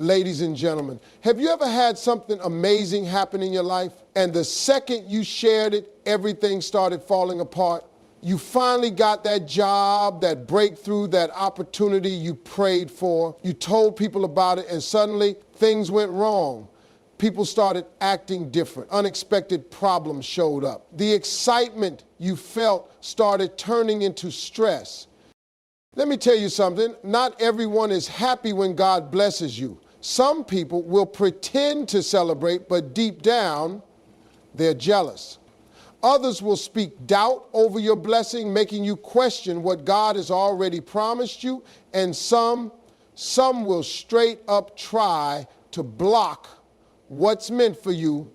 Ladies and gentlemen, have you ever had something amazing happen in your life, and the second you shared it, everything started falling apart? You finally got that job, that breakthrough, that opportunity you prayed for. You told people about it, and suddenly things went wrong. People started acting different. Unexpected problems showed up. The excitement you felt started turning into stress. Let me tell you something. Not everyone is happy when God blesses you. Some people will pretend to celebrate, but deep down, they're jealous. Others will speak doubt over your blessing, making you question what God has already promised you. And some will straight up try to block what's meant for you.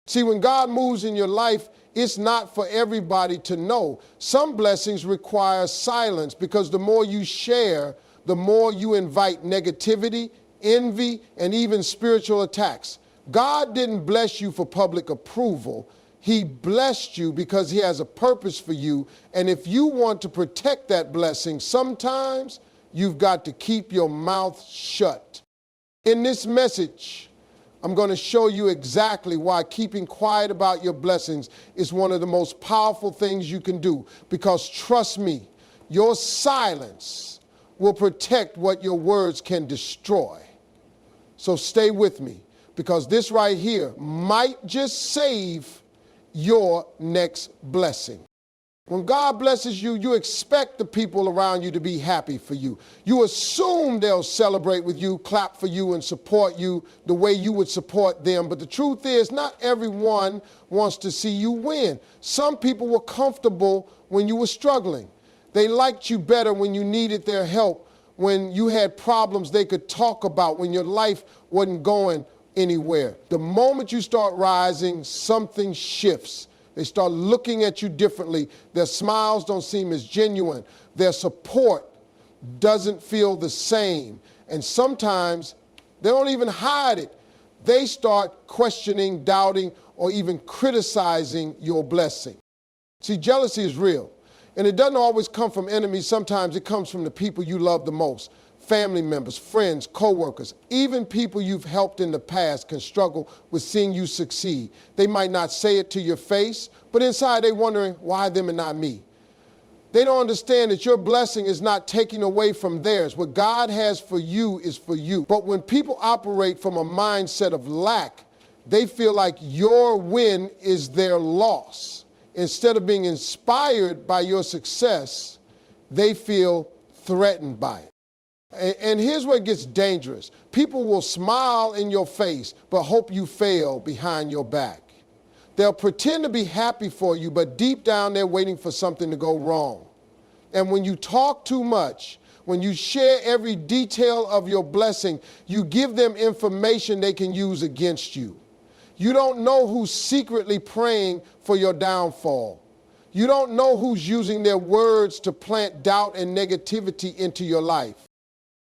See, when God moves in your life, it's not for everybody to know. Some blessings require silence, because the more you share, the more you invite negativity, envy, and even spiritual attacks. God didn't bless you for public approval. He blessed you because he has a purpose for you. And if you want to protect that blessing, sometimes you've got to keep your mouth shut. In this message, I'm going to show you exactly why keeping quiet about your blessings is one of the most powerful things you can do. Because trust me, your silence will protect what your words can destroy. So stay with me, because this right here might just save your next blessing. When God blesses you, you expect the people around you to be happy for you. You assume they'll celebrate with you, clap for you, and support you the way you would support them. But the truth is, not everyone wants to see you win. Some people were comfortable when you were struggling. They liked you better when you needed their help, when you had problems they could talk about, when your life wasn't going anywhere. The moment you start rising, something shifts. They start looking at you differently. Their smiles don't seem as genuine. Their support doesn't feel the same. And sometimes they don't even hide it. They start questioning, doubting, or even criticizing your blessing. See, jealousy is real. And it doesn't always come from enemies. Sometimes it comes from the people you love the most. Family members, friends, co-workers, even people you've helped in the past can struggle with seeing you succeed. They might not say it to your face, but inside they're wondering, why them and not me? They don't understand that your blessing is not taking away from theirs. What God has for you is for you. But when people operate from a mindset of lack, they feel like your win is their loss. Instead of being inspired by your success, they feel threatened by it. And here's where it gets dangerous. People will smile in your face, but hope you fail behind your back. They'll pretend to be happy for you, but deep down they're waiting for something to go wrong. And when you talk too much, when you share every detail of your blessing, you give them information they can use against you. You don't know who's secretly praying for your downfall. You don't know who's using their words to plant doubt and negativity into your life.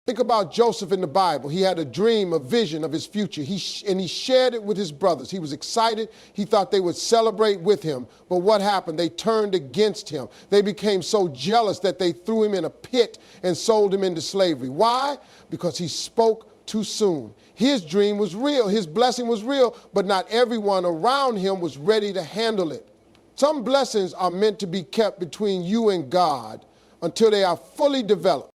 Think about Joseph in the Bible. He had a dream, a vision of his future, and he shared it with his brothers. He was excited. He thought they would celebrate with him. But what happened? They turned against him. They became so jealous that they threw him in a pit and sold him into slavery. Why? Because he spoke too soon. His dream was real. His blessing was real, but not everyone around him was ready to handle it. Some blessings are meant to be kept between you and God until they are fully developed.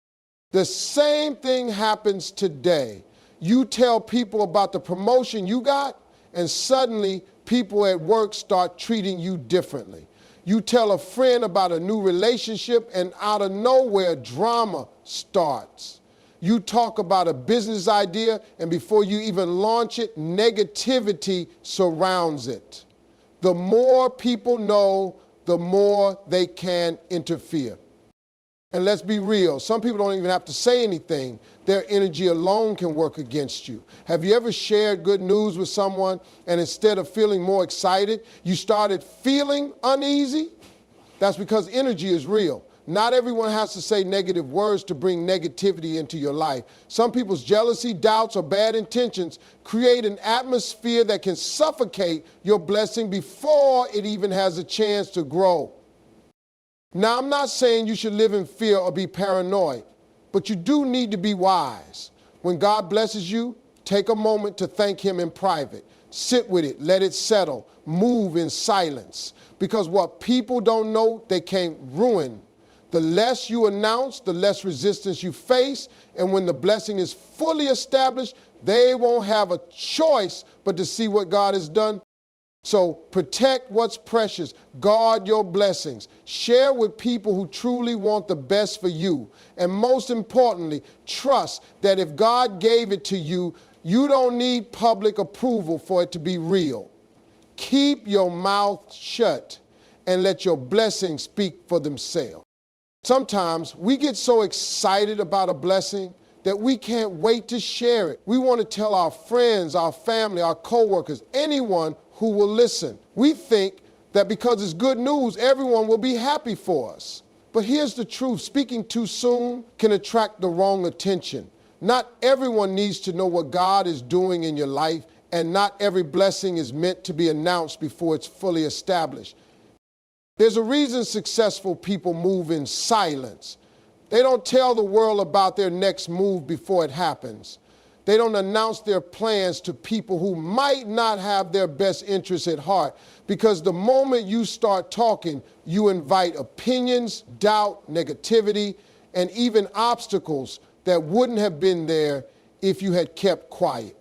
The same thing happens today. You tell people about the promotion you got, and suddenly people at work start treating you differently. You tell a friend about a new relationship, and out of nowhere, drama starts. You talk about a business idea, and before you even launch it, negativity surrounds it. The more people know, the more they can interfere. And let's be real, some people don't even have to say anything. Their energy alone can work against you. Have you ever shared good news with someone, and instead of feeling more excited, you started feeling uneasy? That's because energy is real. Not everyone has to say negative words to bring negativity into your life. Some people's jealousy, doubts, or bad intentions create an atmosphere that can suffocate your blessing before it even has a chance to grow. Now, I'm not saying you should live in fear or be paranoid, but you do need to be wise. When God blesses you, Take a moment to thank him in private. Sit with it, let it settle, move in silence. Because what people don't know, they can't ruin. The less you announce, the less resistance you face, and when the blessing is fully established, they won't have a choice but to see what God has done. So protect what's precious. Guard your blessings. Share with people who truly want the best for you. And most importantly, trust that if God gave it to you, you don't need public approval for it to be real. Keep your mouth shut and let your blessings speak for themselves. Sometimes we get so excited about a blessing that we can't wait to share it. We want to tell our friends, our family, our coworkers, anyone who will listen. We think that because it's good news, everyone will be happy for us. But here's the truth. Speaking too soon can attract the wrong attention. Not everyone needs to know what God is doing in your life, and not every blessing is meant to be announced before it's fully established. There's a reason successful people move in silence. They don't tell the world about their next move before it happens. They don't announce their plans to people who might not have their best interests at heart, because the moment you start talking, you invite opinions, doubt, negativity, and even obstacles that wouldn't have been there if you had kept quiet.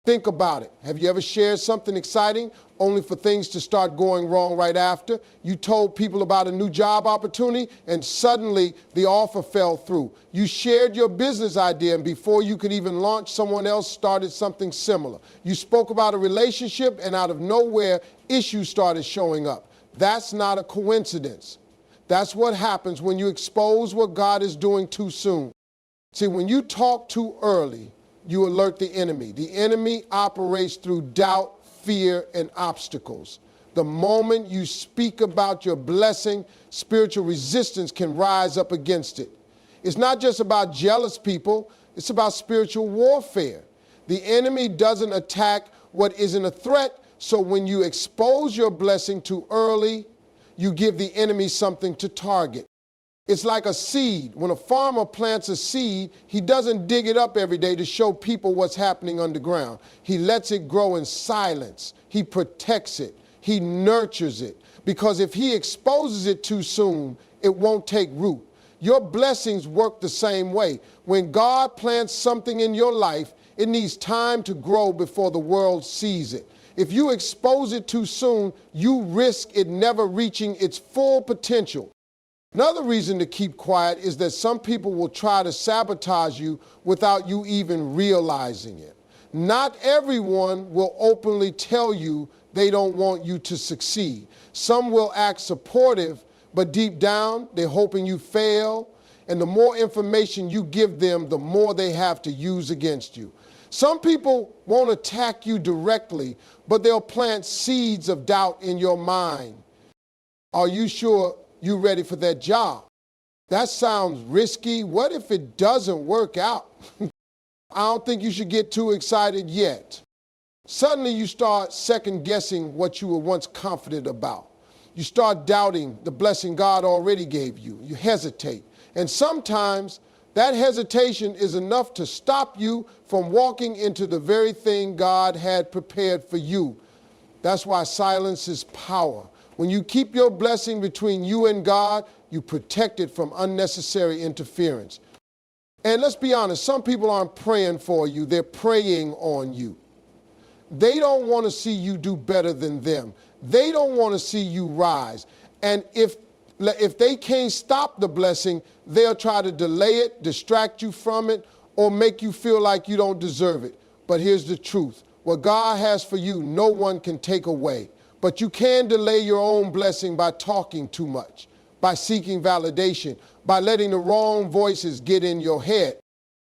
Think about it. Have you ever shared something exciting only for things to start going wrong right after? You told people about a new job opportunity and suddenly the offer fell through. You shared your business idea and before you could even launch, someone else started something similar. You spoke about a relationship and out of nowhere, issues started showing up. That's not a coincidence. That's what happens when you expose what God is doing too soon. See, when you talk too early, you alert the enemy. The enemy operates through doubt, fear, and obstacles. The moment you speak about your blessing, spiritual resistance can rise up against it. It's not just about jealous people, it's about spiritual warfare. The enemy doesn't attack what isn't a threat, so when you expose your blessing too early, you give the enemy something to target. It's like a seed. When a farmer plants a seed, he doesn't dig it up every day to show people what's happening underground. He lets it grow in silence. He protects it. He nurtures it. Because if he exposes it too soon, it won't take root. Your blessings work the same way. When God plants something in your life, it needs time to grow before the world sees it. If you expose it too soon, you risk it never reaching its full potential. Another reason to keep quiet is that some people will try to sabotage you without you even realizing it. Not everyone will openly tell you they don't want you to succeed. Some will act supportive, but deep down, they're hoping you fail. And the more information you give them, the more they have to use against you. Some people won't attack you directly, but they'll plant seeds of doubt in your mind. Are you sure you're ready for that job? That sounds risky. What if it doesn't work out? I don't think you should get too excited yet. Suddenly you start second guessing what you were once confident about. You start doubting the blessing God already gave you. You hesitate. And sometimes that hesitation is enough to stop you from walking into the very thing God had prepared for you. That's why silence is power. When you keep your blessing between you and God, you protect it from unnecessary interference. And let's be honest, some people aren't praying for you, they're preying on you. They don't want to see you do better than them. They don't want to see you rise. And if they can't stop the blessing, they'll try to delay it, distract you from it, or make you feel like you don't deserve it. But here's the truth. What God has for you, no one can take away. But you can delay your own blessing by talking too much, by seeking validation, by letting the wrong voices get in your head.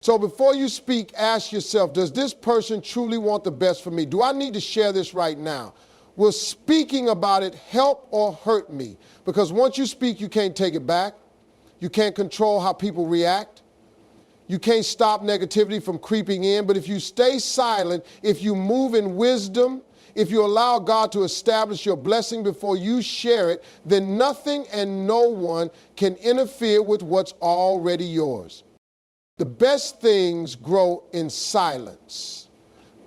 So before you speak, ask yourself, does this person truly want the best for me? Do I need to share this right now? Will speaking about it help or hurt me? Because once you speak, you can't take it back. You can't control how people react. You can't stop negativity from creeping in. But if you stay silent, if you move in wisdom, if you allow God to establish your blessing before you share it, then nothing and no one can interfere with what's already yours. The best things grow in silence.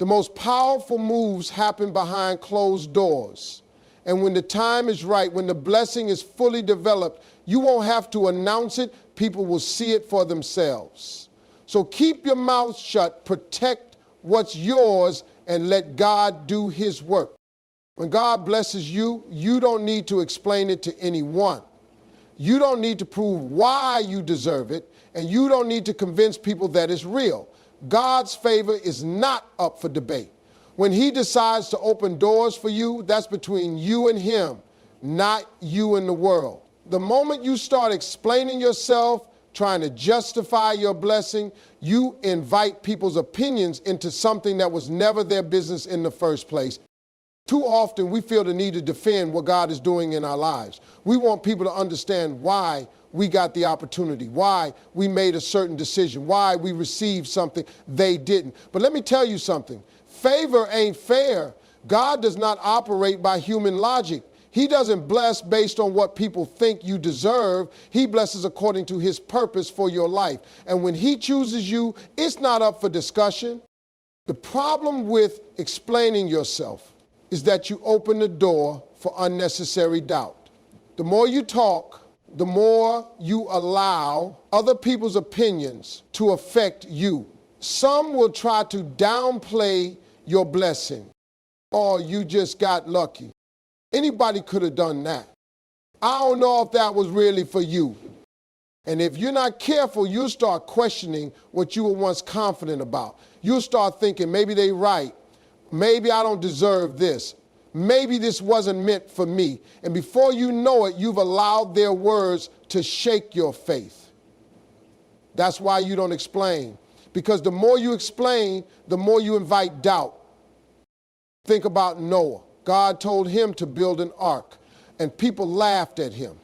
The most powerful moves happen behind closed doors. And when the time is right, when the blessing is fully developed, you won't have to announce it. People will see it for themselves. So keep your mouth shut, protect what's yours, and let God do his work. When God blesses you, you don't need to explain it to anyone. You don't need to prove why you deserve it, and you don't need to convince people that it's real. God's favor is not up for debate. When he decides to open doors for you, that's between you and him, not you and the world. The moment you start explaining yourself, trying to justify your blessing, you invite people's opinions into something that was never their business in the first place. Too often we feel the need to defend what God is doing in our lives. We want people to understand why we got the opportunity, why we made a certain decision, why we received something they didn't. But let me tell you something. Favor ain't fair. God does not operate by human logic. He doesn't bless based on what people think you deserve. He blesses according to his purpose for your life. And when he chooses you, it's not up for discussion. The problem with explaining yourself is that you open the door for unnecessary doubt. The more you talk, the more you allow other people's opinions to affect you. Some will try to downplay your blessing. Oh, you just got lucky. Anybody could have done that. I don't know if that was really for you. And if you're not careful, you'll start questioning what you were once confident about. You'll start thinking, maybe they're right. Maybe I don't deserve this. Maybe this wasn't meant for me. And before you know it, you've allowed their words to shake your faith. That's why you don't explain. Because the more you explain, the more you invite doubt. Think about Noah. God told him to build an ark, and people laughed at him.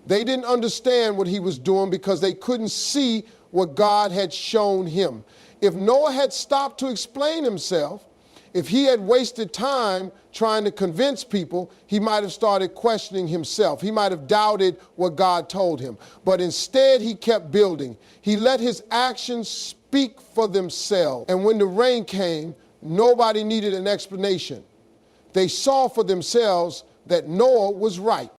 They didn't understand what he was doing because they couldn't see what God had shown him. If Noah had stopped to explain himself, if he had wasted time trying to convince people, he might have started questioning himself. He might have doubted what God told him. But instead, he kept building. He let his actions speak for themselves. And when the rain came, nobody needed an explanation. They saw for themselves that Noah was right.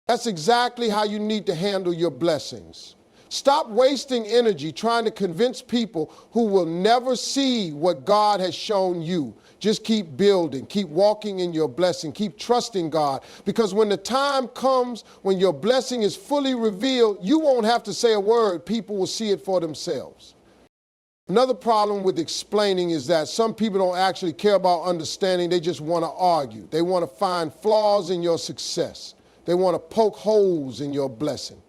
That's exactly how you need to handle your blessings. Stop wasting energy trying to convince people who will never see what God has shown you. Just keep building, keep walking in your blessing, keep trusting God. Because when the time comes, when your blessing is fully revealed, you won't have to say a word. People will see it for themselves. Another problem with explaining is that some people don't actually care about understanding. They just want to argue. They want to find flaws in your success. They want to poke holes in your blessing.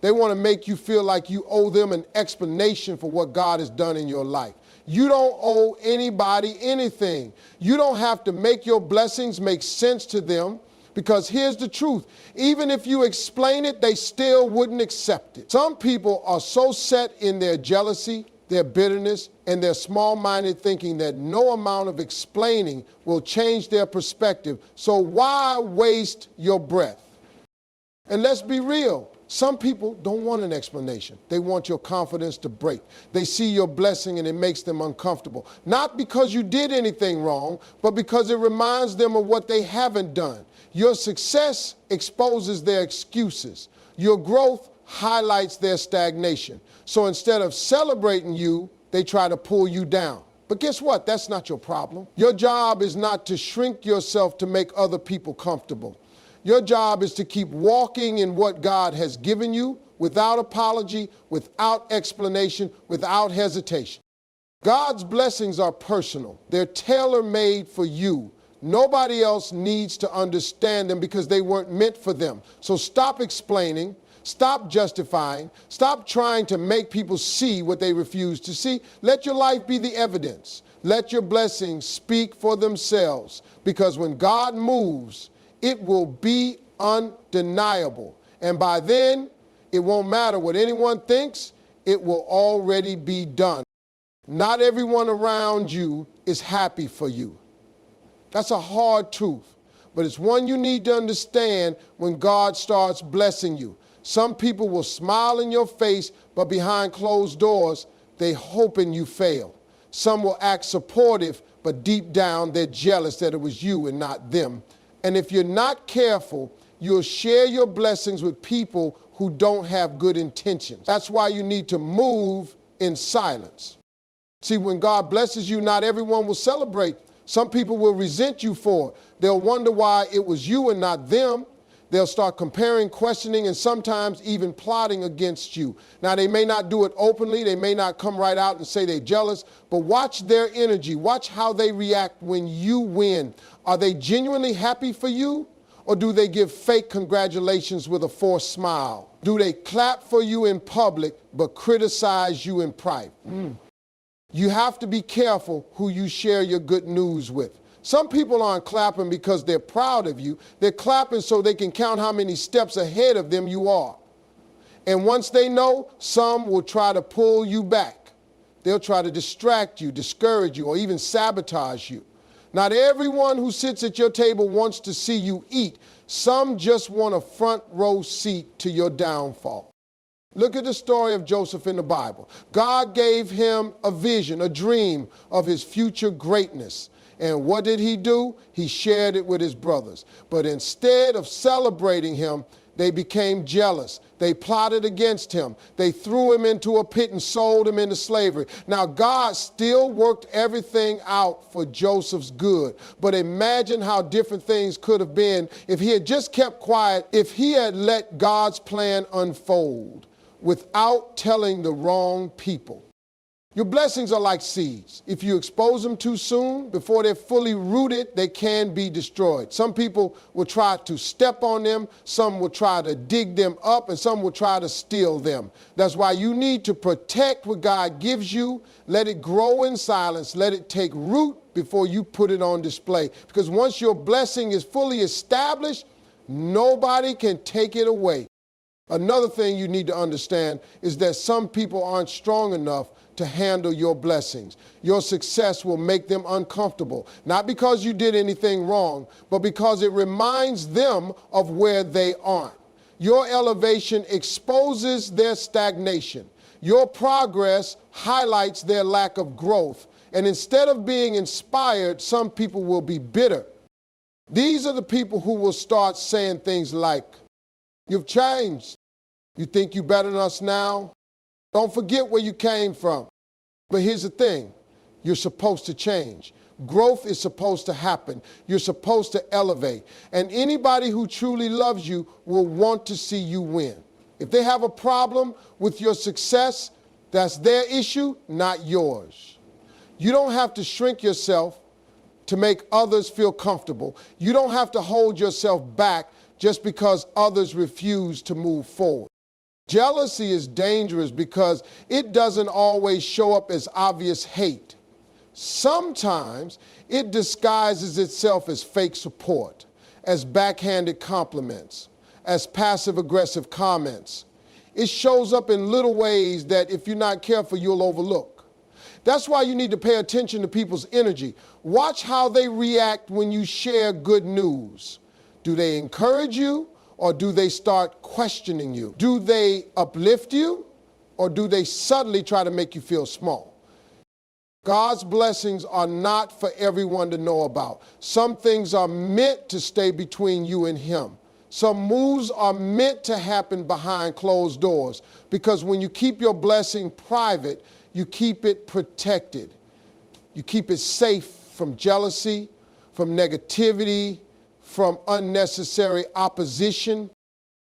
They want to make you feel like you owe them an explanation for what God has done in your life. You don't owe anybody anything. You don't have to make your blessings make sense to them, because here's the truth. Even if you explain it, they still wouldn't accept it. Some people are so set in their jealousy, their bitterness, and their small-minded thinking that no amount of explaining will change their perspective. So why waste your breath? And let's be real. Some people don't want an explanation. They want your confidence to break. They see your blessing and it makes them uncomfortable. Not because you did anything wrong, but because it reminds them of what they haven't done. Your success exposes their excuses. Your growth highlights their stagnation. So instead of celebrating you, they try to pull you down. But guess what? That's not your problem. Your job is not to shrink yourself to make other people comfortable. Your job is to keep walking in what God has given you without apology, without explanation, without hesitation. God's blessings are personal. They're tailor-made for you. Nobody else needs to understand them because they weren't meant for them. So stop explaining. Stop justifying. Stop trying to make people see what they refuse to see. Let your life be the evidence. Let your blessings speak for themselves. Because when God moves, it will be undeniable. And by then, it won't matter what anyone thinks. It will already be done. Not everyone around you is happy for you. That's a hard truth, but it's one you need to understand when God starts blessing you. Some people will smile in your face, but behind closed doors, they hoping you fail. Some will act supportive, but deep down they're jealous that it was you and not them. And if you're not careful, you'll share your blessings with people who don't have good intentions. That's why you need to move in silence. See, when God blesses you, not everyone will celebrate. Some people will resent you for it. They'll wonder why it was you and not them. They'll start comparing, questioning, and sometimes even plotting against you. Now, they may not do it openly. They may not come right out and say they're jealous, but watch their energy. Watch how they react when you win. Are they genuinely happy for you? Or do they give fake congratulations with a forced smile? Do they clap for you in public but criticize you in private? You have to be careful who you share your good news with. Some people aren't clapping because they're proud of you. They're clapping so they can count how many steps ahead of them you are. And once they know, some will try to pull you back. They'll try to distract you, discourage you, or even sabotage you. Not everyone who sits at your table wants to see you eat. Some just want a front row seat to your downfall. Look at the story of Joseph in the Bible. God gave him a vision, a dream of his future greatness. And what did he do? He shared it with his brothers. But instead of celebrating him, they became jealous. They plotted against him. They threw him into a pit and sold him into slavery. Now, God still worked everything out for Joseph's good. But imagine how different things could have been if he had just kept quiet, if he had let God's plan unfold without telling the wrong people. Your blessings are like seeds. If you expose them too soon, before they're fully rooted, they can be destroyed. Some people will try to step on them, some will try to dig them up, and some will try to steal them. That's why you need to protect what God gives you. Let it grow in silence. Let it take root before you put it on display. Because once your blessing is fully established, nobody can take it away. Another thing you need to understand is that some people aren't strong enough to handle your blessings. Your success will make them uncomfortable, not because you did anything wrong, but because it reminds them of where they aren't. Your elevation exposes their stagnation. Your progress highlights their lack of growth. And instead of being inspired, some people will be bitter. These are the people who will start saying things like, "You've changed. You think you're better than us now? Don't forget where you came from." But here's the thing. You're supposed to change. Growth is supposed to happen. You're supposed to elevate. And anybody who truly loves you will want to see you win. If they have a problem with your success, that's their issue, not yours. You don't have to shrink yourself to make others feel comfortable. You don't have to hold yourself back just because others refuse to move forward. Jealousy is dangerous because it doesn't always show up as obvious hate. Sometimes it disguises itself as fake support, as backhanded compliments, as passive-aggressive comments. It shows up in little ways that if you're not careful, you'll overlook. That's why you need to pay attention to people's energy. Watch how they react when you share good news. Do they encourage you? Or do they start questioning you? Do they uplift you? Or do they subtly try to make you feel small? God's blessings are not for everyone to know about. Some things are meant to stay between you and Him. Some moves are meant to happen behind closed doors. Because when you keep your blessing private, you keep it protected. You keep it safe from jealousy, from negativity, from unnecessary opposition.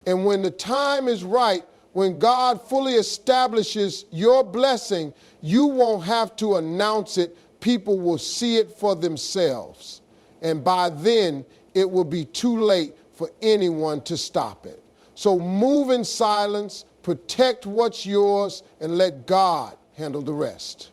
And when the time is right, when God fully establishes your blessing, you won't have to announce it. People will see it for themselves. And by then, it will be too late for anyone to stop it. So move in silence, protect what's yours, and let God handle the rest.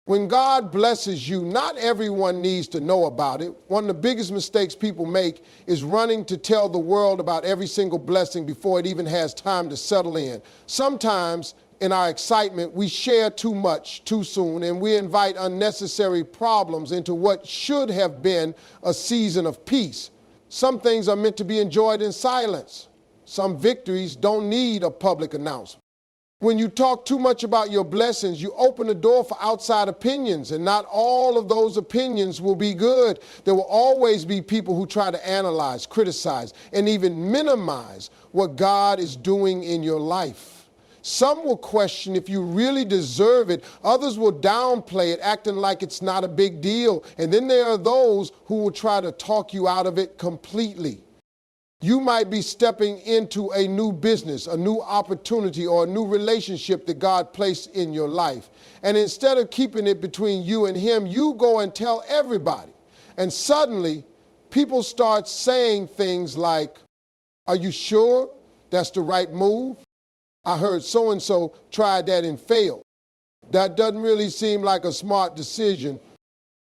When God blesses you, not everyone needs to know about it. One of the biggest mistakes people make is running to tell the world about every single blessing before it even has time to settle in. Sometimes, in our excitement, we share too much too soon, and we invite unnecessary problems into what should have been a season of peace. Some things are meant to be enjoyed in silence. Some victories don't need a public announcement. When you talk too much about your blessings, you open the door for outside opinions, and not all of those opinions will be good. There will always be people who try to analyze, criticize, and even minimize what God is doing in your life. Some will question if you really deserve it. Others will downplay it, acting like it's not a big deal. And then there are those who will try to talk you out of it completely. You might be stepping into a new business, a new opportunity, or a new relationship that God placed in your life. And instead of keeping it between you and him, you go and tell everybody. And suddenly, people start saying things like, "Are you sure that's the right move? I heard so-and-so tried that and failed. That doesn't really seem like a smart decision."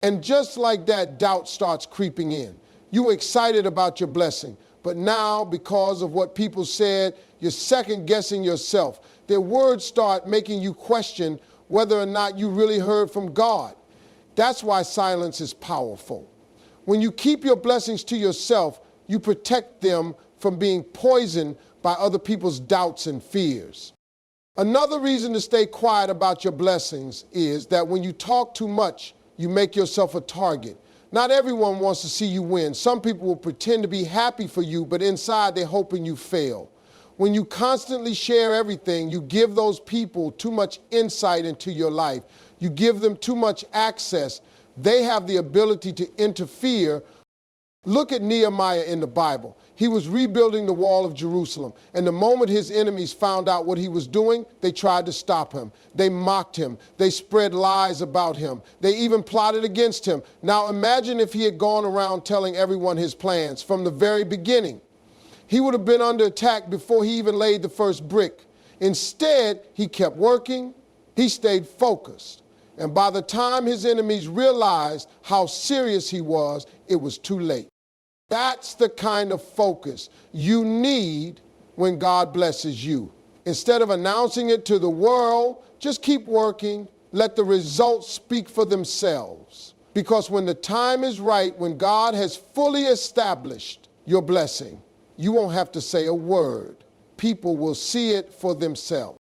And just like that, doubt starts creeping in. You were excited about your blessing, but now, because of what people said, you're second-guessing yourself. Their words start making you question whether or not you really heard from God. That's why silence is powerful. When you keep your blessings to yourself, you protect them from being poisoned by other people's doubts and fears. Another reason to stay quiet about your blessings is that when you talk too much, you make yourself a target. Not everyone wants to see you win. Some people will pretend to be happy for you, but inside they're hoping you fail. When you constantly share everything, you give those people too much insight into your life. You give them too much access. They have the ability to interfere. Look at Nehemiah in the Bible. He was rebuilding the wall of Jerusalem, and the moment his enemies found out what he was doing, they tried to stop him. They mocked him. They spread lies about him. They even plotted against him. Now imagine if he had gone around telling everyone his plans from the very beginning. He would have been under attack before he even laid the first brick. Instead, he kept working. He stayed focused. And by the time his enemies realized how serious he was, it was too late. That's the kind of focus you need when God blesses you. Instead of announcing it to the world, just keep working. Let the results speak for themselves. Because when the time is right, when God has fully established your blessing, you won't have to say a word. People will see it for themselves.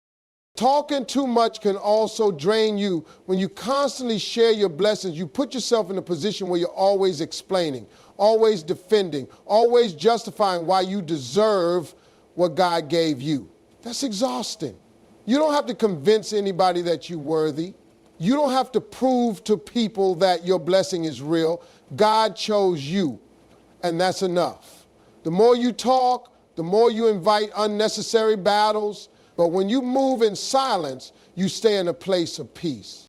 Talking too much can also drain you. When you constantly share your blessings, you put yourself in a position where you're always explaining, always defending, always justifying why you deserve what God gave you. That's exhausting. You don't have to convince anybody that you're worthy. You don't have to prove to people that your blessing is real. God chose you, and that's enough. The more you talk, the more you invite unnecessary battles. But when you move in silence, you stay in a place of peace.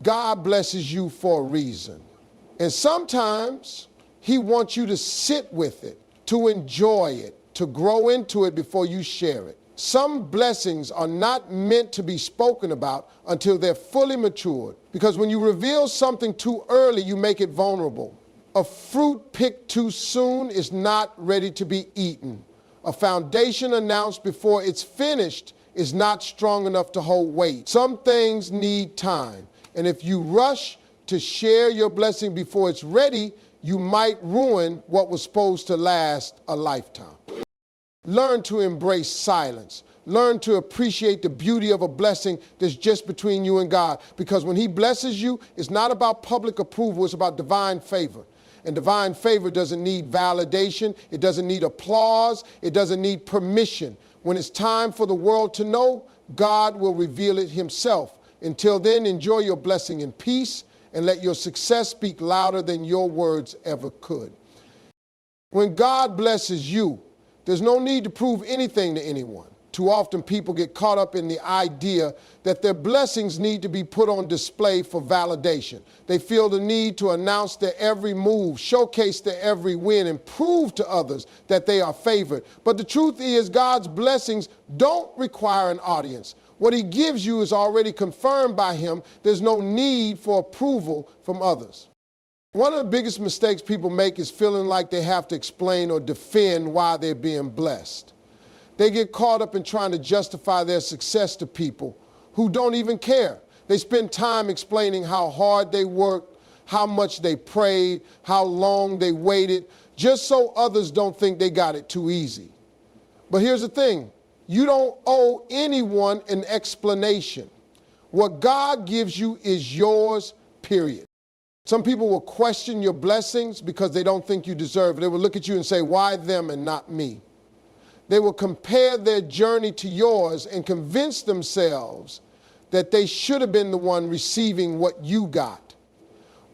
God blesses you for a reason. And sometimes he wants you to sit with it, to enjoy it, to grow into it before you share it. Some blessings are not meant to be spoken about until they're fully matured. Because when you reveal something too early, you make it vulnerable. A fruit picked too soon is not ready to be eaten. A foundation announced before it's finished is not strong enough to hold weight. Some things need time. And if you rush to share your blessing before it's ready, you might ruin what was supposed to last a lifetime. Learn to embrace silence. Learn to appreciate the beauty of a blessing that's just between you and God. Because when he blesses you, it's not about public approval, it's about divine favor. And divine favor doesn't need validation. It doesn't need applause. It doesn't need permission. When it's time for the world to know, God will reveal it himself. Until then, enjoy your blessing in peace and let your success speak louder than your words ever could. When God blesses you, there's no need to prove anything to anyone. Too often people get caught up in the idea that their blessings need to be put on display for validation. They feel the need to announce their every move, showcase their every win, and prove to others that they are favored. But the truth is, God's blessings don't require an audience. What he gives you is already confirmed by him. There's no need for approval from others. One of the biggest mistakes people make is feeling like they have to explain or defend why they're being blessed. They get caught up in trying to justify their success to people who don't even care. They spend time explaining how hard they worked, how much they prayed, how long they waited, just so others don't think they got it too easy. But here's the thing, You don't owe anyone an explanation. What God gives you is yours, period. Some people will question your blessings because they don't think you deserve it. They will look at you and say, why them and not me? They will compare their journey to yours and convince themselves that they should have been the one receiving what you got.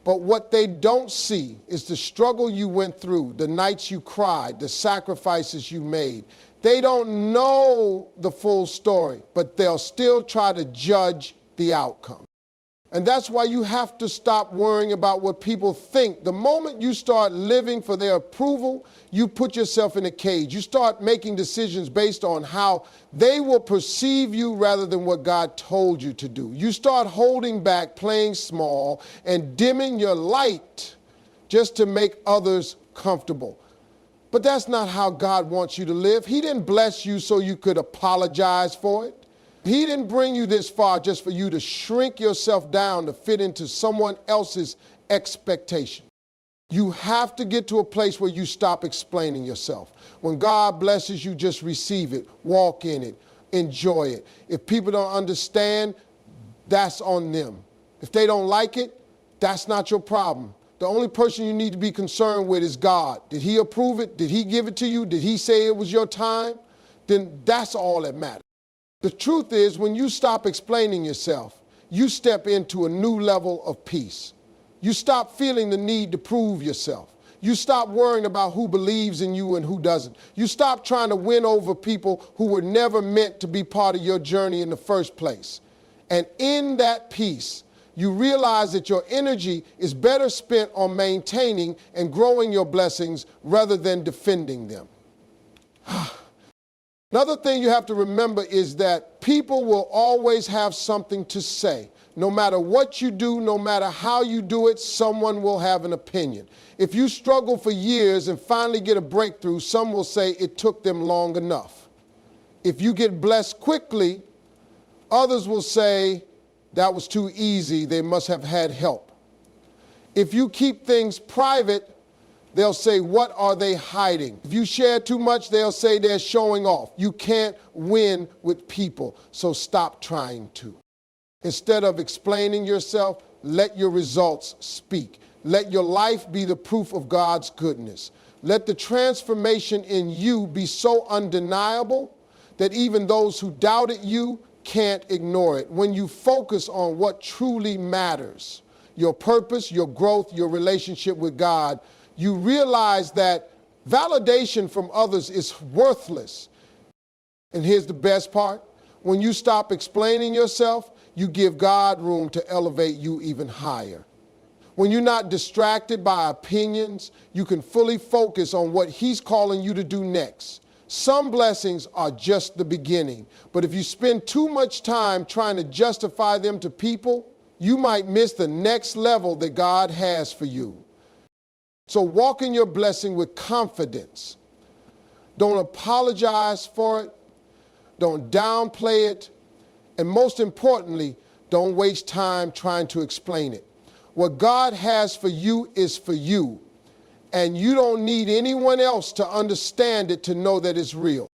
But what they don't see is the struggle you went through, the nights you cried, the sacrifices you made. They don't know the full story, but they'll still try to judge the outcome. And that's why you have to stop worrying about what people think. The moment you start living for their approval, you put yourself in a cage. You start making decisions based on how they will perceive you rather than what God told you to do. You start holding back, playing small, and dimming your light just to make others comfortable. But that's not how God wants you to live. He didn't bless you so you could apologize for it. He didn't bring you this far just for you to shrink yourself down to fit into someone else's expectation. You have to get to a place where you stop explaining yourself. When God blesses you, just receive it, walk in it, enjoy it. If people don't understand, that's on them. If they don't like it, that's not your problem. The only person you need to be concerned with is God. Did He approve it? Did He give it to you? Did He say it was your time? Then that's all that matters. The truth is, when you stop explaining yourself, you step into a new level of peace. You stop feeling the need to prove yourself. You stop worrying about who believes in you and who doesn't. You stop trying to win over people who were never meant to be part of your journey in the first place. And in that peace, you realize that your energy is better spent on maintaining and growing your blessings rather than defending them. Another thing you have to remember is that people will always have something to say. No matter what you do, no matter how you do it, someone will have an opinion. If you struggle for years and finally get a breakthrough, some will say it took them long enough. If you get blessed quickly, others will say that was too easy, they must have had help. If you keep things private, they'll say, what are they hiding? If you share too much, they'll say they're showing off. You can't win with people, so stop trying to. Instead of explaining yourself, let your results speak. Let your life be the proof of God's goodness. Let the transformation in you be so undeniable that even those who doubted you can't ignore it. When you focus on what truly matters, your purpose, your growth, your relationship with God, you realize that validation from others is worthless. And here's the best part. When you stop explaining yourself, you give God room to elevate you even higher. When you're not distracted by opinions, you can fully focus on what He's calling you to do next. Some blessings are just the beginning, but if you spend too much time trying to justify them to people, you might miss the next level that God has for you. So walk in your blessing with confidence. Don't apologize for it. Don't downplay it. And most importantly, don't waste time trying to explain it. What God has for you is for you. And you don't need anyone else to understand it to know that it's real.